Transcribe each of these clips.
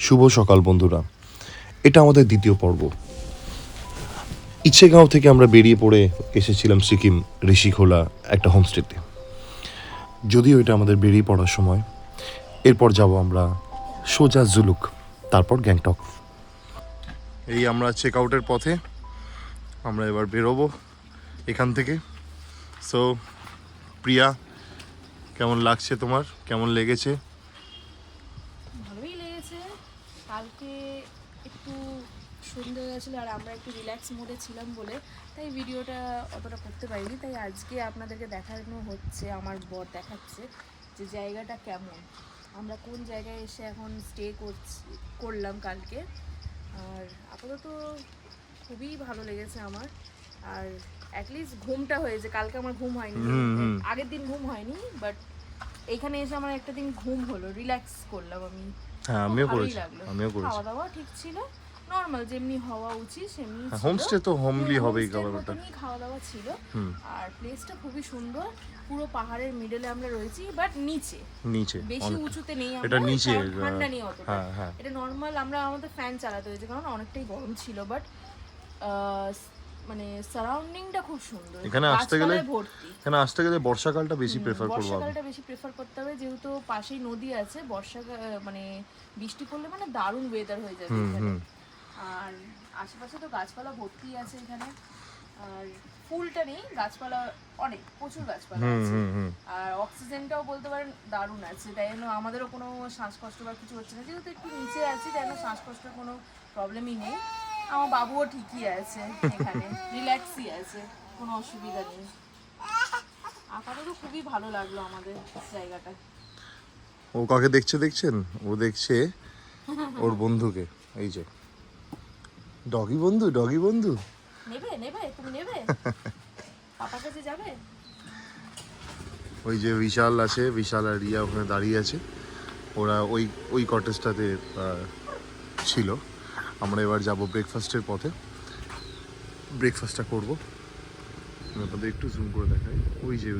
শুভ সকাল বন্ধুরা, এটা আমাদের দ্বিতীয় পর্ব। ইচ্ছেগাঁও থেকে আমরা বেরিয়ে পড়ে এসেছিলাম সিকিম ঋষিখোলা একটা হোমস্টেতে। যদিও এটা আমাদের বেরিয়ে পড়ার সময়। এরপর যাব আমরা সোজা জুলুক, তারপর গ্যাংটক। এই আমরা চেক আউটের পথে, আমরা এবার বেরোবো এখান থেকে। সো প্রিয়া, কেমন লাগছে তোমার? কেমন লেগেছে? ভালোই লেগেছে। কালকে একটু সন্ধে হয়ে গেছিলো আর আমরা একটু রিল্যাক্স মোডে ছিলাম বলে তাই ভিডিওটা অতটা করতে পারিনি। তাই আজকে আপনাদেরকে দেখানো হচ্ছে, আমার বর দেখাচ্ছে যে জায়গাটা কেমন, আমরা কোন জায়গায় এসে এখন স্টে করলাম কালকে। আর আপাতত খুবই ভালো লেগেছে আমার। আর অ্যাটলিস্ট ঘুমটা হয়েছে, কালকে আমার ঘুম হয়নি, আগের দিন ঘুম হয়নি, বাট এইখানে এসে আমার একটা দিন ঘুম হলো, রিল্যাক্স করলাম আমি। হ্যাঁ, আমিও করেছি। খাওয়া দাওয়া ঠিক ছিল, নর্মাল যেমনি হওয়া উচিত সেমনি ছিল। হোমস্টে তো হোমলি হবেই খাবারটা। খাওয়া দাওয়া ছিল। আর প্লেসটা খুবই সুন্দর, পুরো পাহাড়ের মিডলে আমরা রয়েছি, বাট নিচে বেশি উঁচুতে নেই আমরা, এটা নিচে ঠান্ডা নেই অতটা। এটা নর্মাল, আমরা আমাদের ফ্যান চালাতে হয়েছে কারণ অনেকটাই গরম ছিল, বাট মানে সারাউন্ডিংটা খুব সুন্দর। এখানে আসতে গেলে বর্ষাকালটা বেশি প্রেফার করব। বর্ষাকালটা বেশি প্রেফার করতে হবে, যেহেতু পাশেই নদী আছে। বর্ষাকাল মানে বৃষ্টি পড়লে মানে দারুণ ওয়েদার হয়ে যাবে এখানে। আর আশেপাশে তো গাছপালা ভর্তি আছে এখানে। আর ফুলটা নেই, গাছপালা অনেক, প্রচুর গাছপালা আছে। আর অক্সিজেনটাও বলতে পারেন দারুণ আছে, তাই জন্য আমাদেরও কোনো শ্বাসকষ্ট বা কিছু হচ্ছে না। যেহেতু একটু নিচে আছি তাই জন্য শ্বাসকষ্টের কোনো প্রবলেমই নেই। আমার বাবুও ঠিকই আছে, এখানে রিল্যাক্সই আছে, কোনো অসুবিধা নেই। আপাতত খুবই ভালো লাগলো আমাদের জায়গাটা। ও কাকে দেখছেন? ও দেখছে ওর বন্ধুকে। এই যে ডগি বন্ধু। নেবে তুমি নেবে? পাপার কাছে যাবে? ওই যে বিশাল আছে, বিশাল আর রিয়া ওখানে দাঁড়িয়ে আছে। ওরা ওই কটেজটাতে ছিল। আমরা এবার যাব ব্রেকফাস্টের পথে, ব্রেকফাস্টটা করবো। আপনাদের একটু জুম করে দেখাই। ওই যে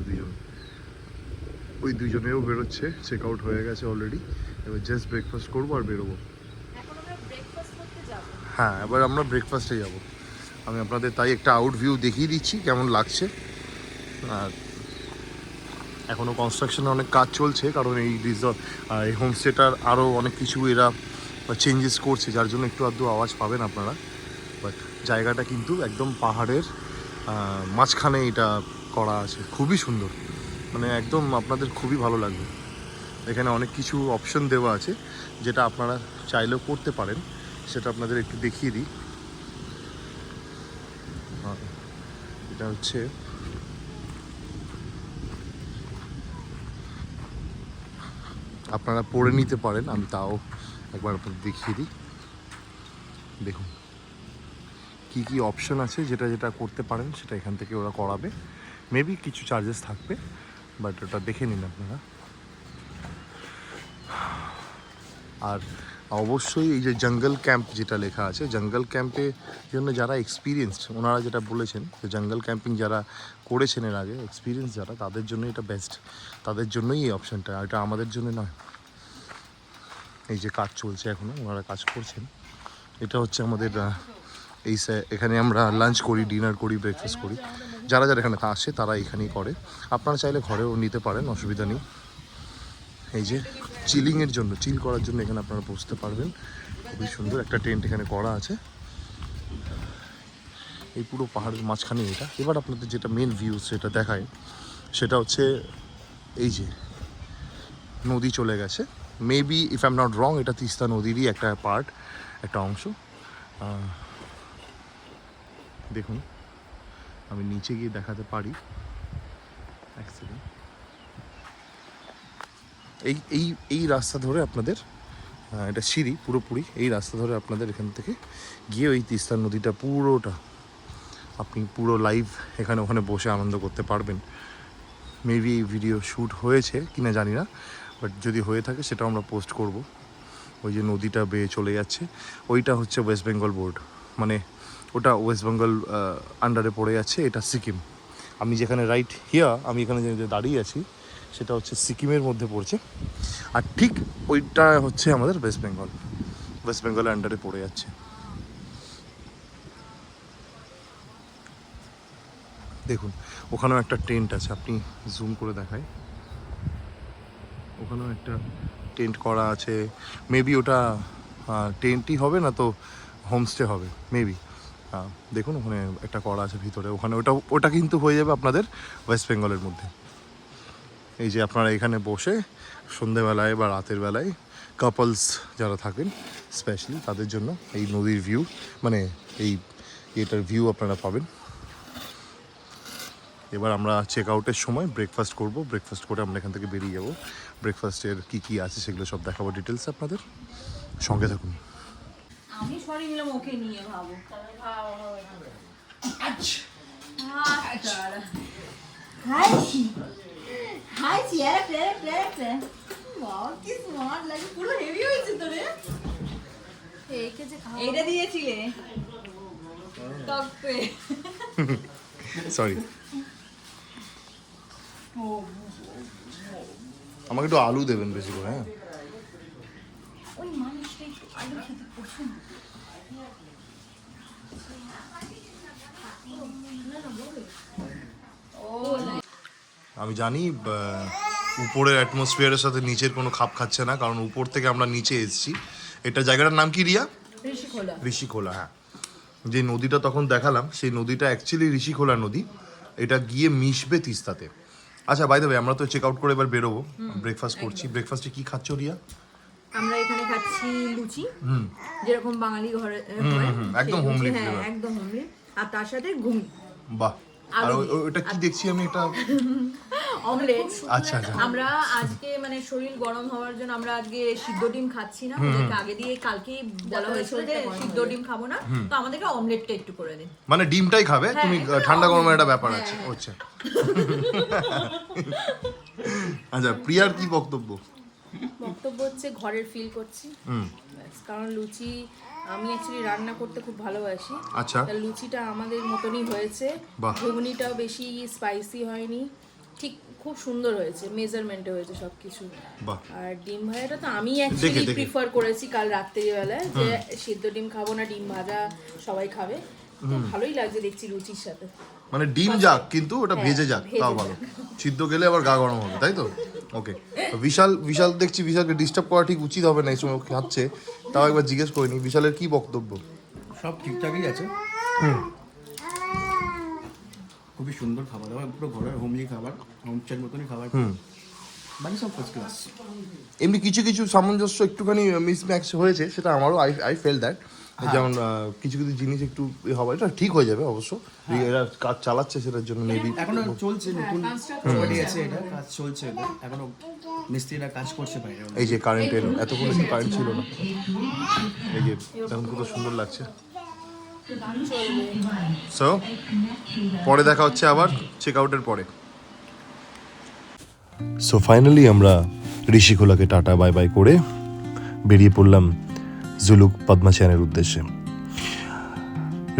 ওই দুজনেও বেরোচ্ছে, চেক আউট হয়ে গেছে অলরেডি। এবার জাস্ট ব্রেকফাস্ট করবো আর বেরোবো। এখন আমরা ব্রেকফাস্ট করতে যাব। হ্যাঁ, এবার আমরা ব্রেকফাস্টে যাব। আমি আপনাদের তাই একটা আউট ভিউ দেখিয়ে দিচ্ছি কেমন লাগছে। আর এখনও কনস্ট্রাকশনে অনেক কাজ চলছে, কারণ এই এই হোমস্টেটার আরও অনেক কিছু এরা চেঞ্জেস করছে, যার জন্য একটু আধটু আওয়াজ পাবেন আপনারা। বাট জায়গাটা কিন্তু একদম পাহাড়ের মাঝখানে এটা করা আছে, খুবই সুন্দর, মানে একদম আপনাদের খুবই ভালো লাগবে। এখানে অনেক কিছু অপশন দেওয়া আছে যেটা আপনারা চাইলেও করতে পারেন, সেটা আপনাদের একটু দেখিয়ে দিই। এটা হচ্ছে আপনারা পড়ে নিতে পারেন, আমি তাও একবার আপনাদের দেখিয়ে দিই। দেখুন কি কি অপশন আছে, যেটা করতে পারেন সেটা এখান থেকে ওরা করাবে। মেবি কিছু চার্জেস থাকবে, বাট ওটা দেখে নিন আপনারা। আর অবশ্যই এই যে জঙ্গল ক্যাম্প যেটা লেখা আছে, জঙ্গল ক্যাম্পের জন্য যারা এক্সপিরিয়েন্সড, ওনারা যেটা বলেছেন যে জঙ্গল ক্যাম্পিং যারা করেছেন এর আগে, এক্সপিরিয়েন্স যারা, তাদের জন্য এটা বেস্ট, তাদের জন্যই এই অপশানটা, এটা আমাদের জন্য নয়। এই যে কাজ চলছে এখনও, ওনারা কাজ করছেন। এটা হচ্ছে আমাদের এখানে আমরা লাঞ্চ করি, ডিনার করি, ব্রেকফাস্ট করি। যারা এখানে আসে তারা এখানেই করে। আপনারা চাইলে ঘরেও নিতে পারেন, অসুবিধা নেই। এই যে চিলিংয়ের জন্য, চিল করার জন্য এখানে আপনারা বসতে পারবেন। খুবই সুন্দর একটা টেন্ট এখানে করা আছে, এই পুরো পাহাড়ের মাঝখানে এটা। এবার আপনাদের যেটা মেন ভিউ সেটা দেখায়, সেটা হচ্ছে এই যে নদী চলে গেছে। Maybe if I am not wrong, এটা তিস্তা নদীরই একটা পার্ট, একটা অংশ। দেখুন আমি নিচে গিয়ে দেখাতে পারি, এক সেকেন্ড। এই রাস্তা ধরে আপনাদের, এটা সিঁড়ি পুরোপুরি, এই রাস্তা ধরে আপনাদের এখান থেকে গিয়ে ওই তিস্তা নদীটা পুরোটা আপনি পুরো লাইভ ওখানে বসে আনন্দ করতে পারবেন। মেবি এই ভিডিও শ্যুট হয়েছে কিনা জানি না, বাট যদি হয়ে থাকে সেটাও আমরা পোস্ট করব। ওই যে নদীটা বেয়ে চলে যাচ্ছে, ওইটা হচ্ছে ওয়েস্ট বেঙ্গল বোর্ড, মানে ওটা ওয়েস্ট বেঙ্গল আন্ডারে পড়ে যাচ্ছে। এটা সিকিম, আমি যেখানে রাইট হিয়া, আমি এখানে যে দাঁড়িয়ে আছি সেটা হচ্ছে সিকিমের মধ্যে পড়ছে। আর ঠিক ওইটা হচ্ছে আমাদের ওয়েস্ট বেঙ্গল। ওয়েস্ট বেঙ্গলের আন্ডারে পড়ে যাচ্ছে। দেখুন ওখানেও একটা টেন্ট আছে, আপনি জুম করে দেখায়, ওখানেও একটা টেন্ট করা আছে। মেবি ওটা টেন্টই হবে, না তো হোমস্টে হবে মেবি। দেখুন ওখানে একটা করা আছে ভিতরে, ওখানে ওটা কিন্তু হয়ে যাবে আপনাদের ওয়েস্ট বেঙ্গলের মধ্যে। এই যে আপনারা এখানে বসে সন্ধেবেলায় বা রাতের বেলায় কাপলস যারা থাকেন স্পেশালি তাদের জন্য এই নদীর ভিউ, মানে এই এটার ভিউ আপনারা পাবেন। এবার আমরা চেক আউটের সময় ব্রেকফাস্ট করব, ব্রেকফাস্ট করে আমরা এখান থেকে বেরিয়ে যাব। ব্রেকফাস্টের কী আছে সেগুলো সব দেখাবো ডিটেলস, আপনাদের সঙ্গে থাকুন। আমি সরি নিলাম ওকে নিয়ে ভাবো। হাই চিয়ার প্লে ওয়াও কি স্মার্ট লাগে, পুরো হেভি হয়েছে তো রে। এইকে যে খাওয়া এইটা দিয়েছিলে টপে। সরি, আমাকে একটু আলু দেবেন বেশি করে। হ্যাঁ ওই মানুষটা একটু আলু খেতে পছন্দ। আমি জানি উপরের অ্যাটমসফিয়ারের সাথে নিচের কোনো খাপ খাচ্ছে না, কারণ উপর থেকে আমরা নিচে এসেছি। এটা জায়গাটার নাম কি রিয়া? ঋষিখোলা। ঋষিখোলা, হ্যাঁ। যে নদীটা তখন দেখালাম সেই নদীটা অ্যাকচুয়ালি ঋষিখোলা নদী, এটা গিয়ে মিশবে তিস্তাতে। আচ্ছা বাই দ্য ওয়ে, আমরা তো চেক আউট করে এবার বেরোবো, ব্রেকফাস্ট করছি। ব্রেকফাস্টে কি খাচ্ছ রিয়া? আমরা এখানে খাচ্ছি লুচি, যেরকম বাঙালি ঘরে একদম হোমলি, হ্যাঁ একদম হোমলি, আর তার সাথে ঘুগনি। বাহ, আর ওটা কি দেখছি আমি, একটা অমলেট। আচ্ছা আচ্ছা। আমরা আজকে মানে শরীর গরম হওয়ার জন্য আমরা আজকে সিদ্ধ ডিম খাচ্ছি না, ওদেরকে আগে দিয়ে কালকেই বলা হয়েছিল যে সিদ্ধ ডিম খাবো না, তো আমাদেরকে অমলেটটা একটু করে দিন। মানে ডিমটাই খাবে তুমি, ঠান্ডা গরমের একটা ব্যাপার আছে। আচ্ছা আচ্ছা, প্রিয়ার কি বক্তব্য? বক্তব্য হচ্ছে ঘরের ফিল করছি, কারণ লুচি আমি অ্যাকচুয়ালি রান্না করতে খুব ভালোবাসি। আচ্ছা, তা লুচিটা আমাদের মতনই হয়েছে, বাহ। ঘুগনিটাও বেশি স্পাইসি হয়নি, ঠিক খুব সুন্দর হয়েছে, মেজারমেন্টে হয়েছে সবকিছু। বাহ। আর ডিম ভাজাটা তো আমি অ্যাকচুয়ালি প্রিফার করেছি কাল রাত্রিবেলায়, যে সিদ্ধ ডিম খাবো না, ডিম ভাজা সবাই খাবে। তো ভালোই লাগছে দেখছি লুচির সাথে। মানে ডিম যাক কিন্তু ওটা ভেজে যাক, তাও ভালো। সিদ্ধ গেলে আবার গা গরম হবে, তাই তো? ওকে। বিশাল দেখছি, বিশালকে ডিস্টার্ব করা ঠিক উচিত হবে না, এই সময় খাচ্ছে। তাও একবার জিজ্ঞেস করিনি বিশালের কি বক্তব্য। সব ঠিকঠাকই আছে, খুবই সুন্দর খাবার দাবার, পুরো ঘরের হোমলি খাবার, হোমস্টের মতনই খাবার, মানে সব ফার্স্ট ক্লাস। এমনি কিছু কিছু সামঞ্জস্য একটুখানি মিসম্যাচ হয়েছে, সেটা আমারও আই ফেল দ্যাট। যেমন কিছু কিছু জিনিস একটু হবে, এটা ঠিক হয়ে যাবে অবশ্য। এরা কাজ চালাচ্ছে সেটার জন্য মেবি এখনো চলছে, নতুন প্রপার্টি আছে, এটা কাজ চলছে, এখনো মিস্ত্রিরা কাজ করছে বাইরে। এই যে কারেন্টের এতক্ষণ একটু কারেন্ট ছিল না, এই যে এখন কত সুন্দর লাগছে। সো পরে দেখা হচ্ছে আবার চেক আউটের পরে। সো ফাইনালি আমরা ঋষিখোলাকে টাটা বাই বাই করে বেরিয়ে পড়লাম জুলুক পদ্মাচানের উদ্দেশ্যে।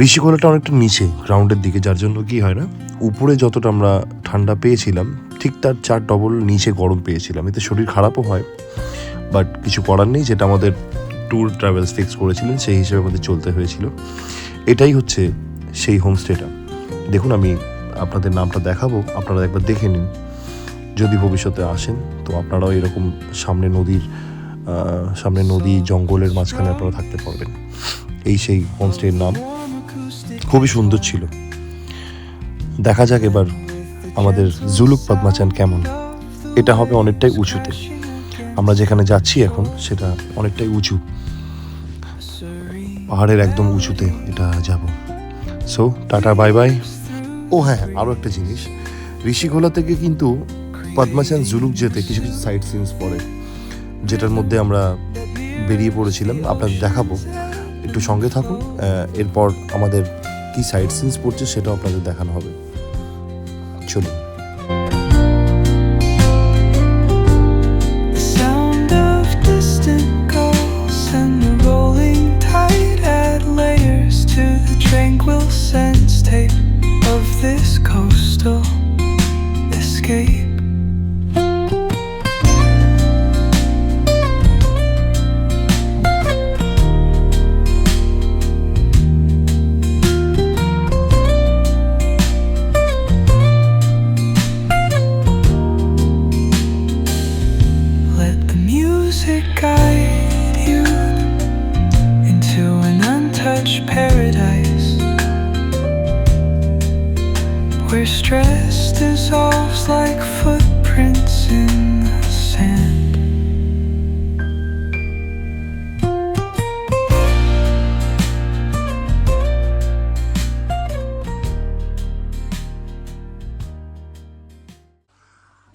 ঋষিখোলাটা অনেকটা নিচে গ্রাউন্ডের দিকে, যার জন্য কি হয় না, উপরে যতটা আমরা ঠান্ডা পেয়েছিলাম ঠিক তার 4 ডবল নিচে গরম পেয়েছিলাম। এতে শরীর খারাপও হয়, বাট কিছু করার নেই, যেটা আমাদের ট্যুর ট্রাভেলস ফিক্স করেছিলেন সেই হিসেবে আমাদের চলতে হয়েছিল। এটাই হচ্ছে সেই হোমস্টেটা। দেখুন আমি আপনাদের নামটা দেখাবো, আপনারা একবার দেখে নিন। যদি ভবিষ্যতে আসেন তো আপনারাও এরকম সামনে নদী জঙ্গলের মাঝখানে আপনারা থাকতে পারবেন। এই সেই হোমস্টের নাম, খুবই সুন্দর ছিল। দেখা যাক এবার আমাদের জুলুক পদ্মাচান কেমন। এটা হবে অনেকটাই উঁচুতে, আমরা যেখানে যাচ্ছি এখন সেটা অনেকটাই উঁচু, পাহাড়ের একদম উঁচুতে এটা যাব। So tata bye bye. ও হ্যাঁ, আরও একটা জিনিস, ঋষিখোলা থেকে কিন্তু পদ্মাচান জুলুক যেতে কিছু কিছু সাইট সিনস পড়ে, যেটার মধ্যে আমরা বেরিয়ে পড়েছিলাম, আপনাদের দেখাবো, একটু সঙ্গে থাকুন। এরপর আমাদের কি সাইট সিনস পড়ছে সেটাও আপনাদের দেখানো হবে। চলুন। Tranquil sense tape of this coastal escape. lush paradise where stress dissolves like footprints in the sand.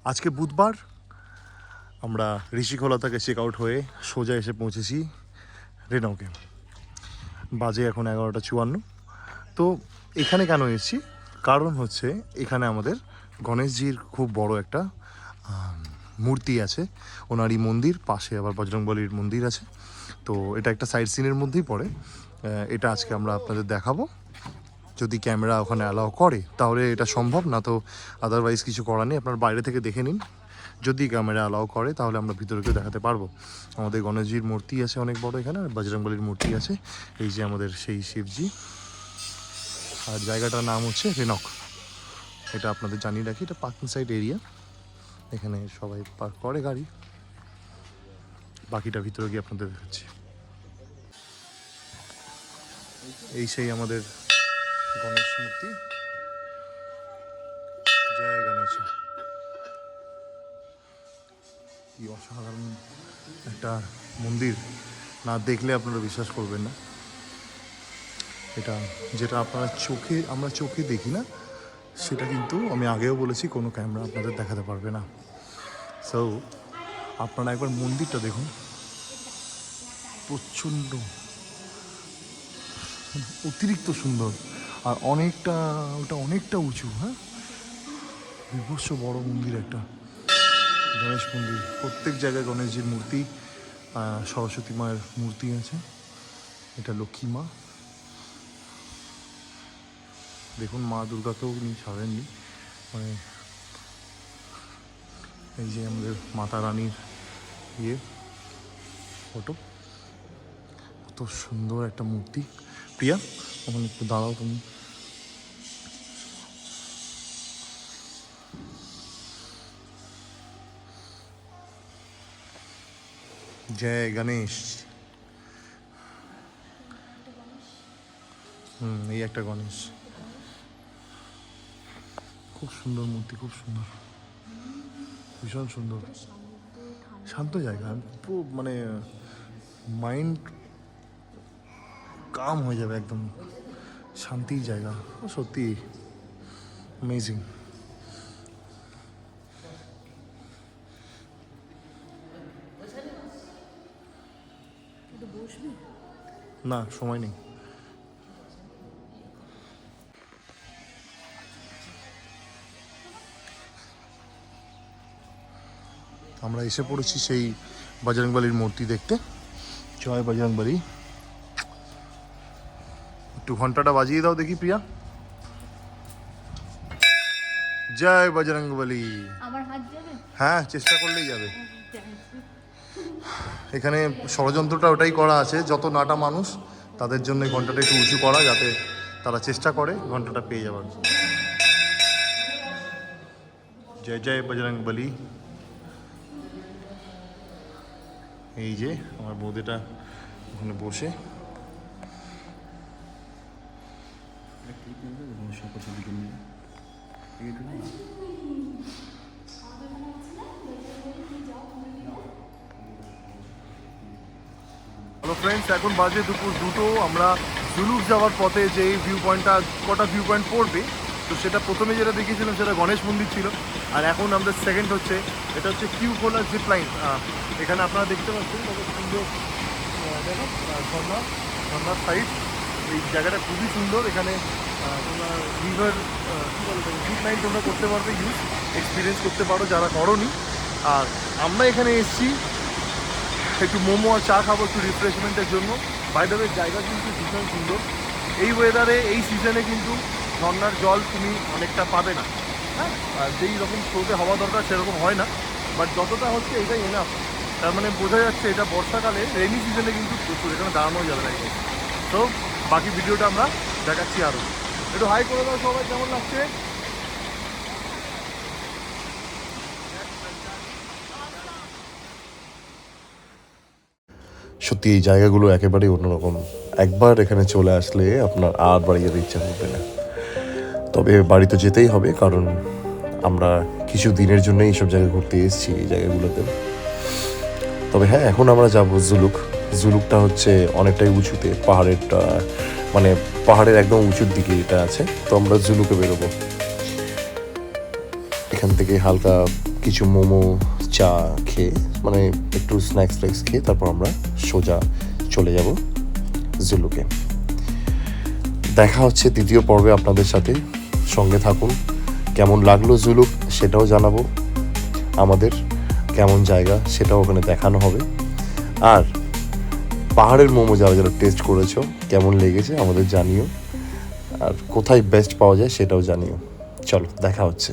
আজকে বুধবার আমরা ঋষিখোলা থেকে চেক আউট হয়ে সোজা এসে পৌঁছেছি রেনকে। বাজে এখন 11:54। তো এখানে কেন এসেছি, কারণ হচ্ছে এখানে আমাদের গণেশজির খুব বড় একটা মূর্তি আছে, ওনারই মন্দির, পাশে আবার বজরংবলীর মন্দির আছে। তো এটা একটা সাইড সিনের মধ্যেই পড়ে। এটা আজকে আমরা আপনাদের দেখাবো, যদি ক্যামেরা ওখানে অ্যালাউ করে তাহলে এটা সম্ভব, না তো আদারওয়াইজ কিছু করার নেই, আপনার বাইরে থেকে দেখে নিন। যদি ক্যামেরা অ্যালাউ করে তাহলে আমরা ভিতরে গিয়ে দেখাতে পারবো। আমাদের গণেশজির মূর্তি আছে অনেক বড় এখানে, আর বজরংবলীর মূর্তি আছে। এই যে আমাদের সেই শিবজি, আর জায়গাটার নাম হচ্ছে রেনক। এটা আপনাদের জানিয়ে রাখি, এটা পার্কিং সাইড এরিয়া, এখানে সবাই পার্ক করে গাড়ি। বাকিটা ভিতরে গিয়ে আপনাদের দেখাচ্ছি। এই সেই আমাদের গণেশ মূর্তি। জয় গণেশ। কি অসাধারণ একটা মন্দির, না দেখলে আপনারা বিশ্বাস করবেন না। এটা যেটা আমরা চোখে দেখি না, সেটা কিন্তু আমি আগেও বলেছি কোনো ক্যামেরা আপনাদের দেখাতে পারবে না। সো আপনারা একবার মন্দিরটা দেখুন, প্রচণ্ড অতিরিক্ত সুন্দর, আর অনেকটা উঁচু। হ্যাঁ, বিভৎস বড় মন্দির একটা গণেশ মন্দির। প্রত্যেক জায়গায় গণেশজির মূর্তি, সরস্বতী মায়ের মূর্তি আছে। এটা লক্ষ্মী মা, দেখুন মা দুর্গাকেও উনি ছাড়েননি। মানে এই যে আমাদের মাতা রানীর ফটো, কত সুন্দর একটা মূর্তি। প্রিয়া, ওখানে একটু দাঁড়াও তুমি। জয় গণেশ। এই একটা গণেশ, খুব সুন্দর মূর্তি, খুব সুন্দর, ভীষণ সুন্দর, শান্ত জায়গা। পুরো মানে মাইন্ড কাম হয়ে যাবে, একদম শান্তির জায়গা। সত্যি অ্যামেজিং। না, সময় নেই। আমরা এসে পড়েছি সেই বজরংবলীর মূর্তি দেখতে। জয় বজরংবলী। একটু ঘন্টাটা বাজিয়ে দাও দেখি প্রিয়া। জয় বজরংবলী। আমার হাত যাবে? হ্যাঁ, চেষ্টা করলেই যাবে। এখানে ষড়যন্ত্রটা ওটাই করা আছে, যত নাটা মানুষ তাদের জন্য ঘন্টাটা একটু উঁচু করা, যাতে তারা চেষ্টা করে ঘন্টাটা পেয়ে যাবার। জয় জয় বজরংবলী। এই যে আমার বৌদিটা ওখানে বসে। হ্যালো ফ্রেন্ডস, এখন বাজে দুপুর 2টো। আমরা জুলুস যাওয়ার পথে যে ভিউ পয়েন্টটা, কটা ভিউ পয়েন্ট পড়বে, তো সেটা প্রথমে যেটা দেখিয়েছিলাম সেটা গণেশ মন্দির ছিল। আর এখন আমাদের সেকেন্ড হচ্ছে, এটা হচ্ছে কিউখোলা জিপ লাইন। এখানে আপনারা দেখতে পাচ্ছেন কত সুন্দর, দেখো ঝর্নার সাইড। এই জায়গাটা খুবই সুন্দর। এখানে তোমরা রিভার কী বলে জিপ লাইন তোমরা করতে পারবে, এক্সপিরিয়েন্স করতে পারো যারা করোনি। আর আমরা এখানে এসেছি একটু মোমো আর চা খাবো, একটু রিফ্রেশমেন্টের জন্য। বাই দ্য ওয়ে, জায়গা কিন্তু ভীষণ সুন্দর। এই ওয়েদারে, এই সিজনে কিন্তু ঝর্নার জল তুমি অনেকটা পাবে না। হ্যাঁ, আর যেই রকম স্রোতে হওয়া দরকার সেরকম হয় না, বাট যতটা হচ্ছে এটাই এনাফ। তার মানে বোঝা যাচ্ছে এটা বর্ষাকালে, রেনি সিজনে কিন্তু প্রচুর, এখানে দাঁড়ানো যাবে না। তো বাকি ভিডিওটা আমরা দেখাচ্ছি আরও। একটু হাই করে দাও সবাই, কেমন লাগছে? সত্যি এই জায়গাগুলো একেবারেই অন্যরকম। একবার এখানে চলে আসলে আপনার আর বাড়ি যেতে ইচ্ছা করবে না। তবে বাড়ি তো যেতেই হবে, কারণ আমরা কিছু দিনের জন্যই এইসব জায়গায় ঘুরতে এসেছি এই জায়গাগুলোতে। তবে হ্যাঁ, এখন আমরা যাব জুলুক। জুলুকটা হচ্ছে অনেকটাই উঁচুতে, পাহাড়েরটা মানে পাহাড়ের একদম উঁচুর দিকে এটা আছে। তো আমরা জুলুকে বেরোবো। এখান থেকে হালকা কিছু মোমো, চা খেয়ে মানে একটু স্ন্যাক্স খেয়ে তারপর আমরা সোজা চলে যাব জুলুকে। দেখা হচ্ছে দ্বিতীয় পর্বে আপনাদের সাথে, সঙ্গে থাকুন। কেমন লাগলো জুলুক সেটাও জানাবো, আমাদের কেমন জায়গা সেটাও ওখানে দেখানো হবে। আর পাহাড়ের মোমো যারা যারা টেস্ট করেছো কেমন লেগেছে আমাদের জানিও, আর কোথায় বেস্ট পাওয়া যায় সেটাও জানিও। চলো দেখা হচ্ছে।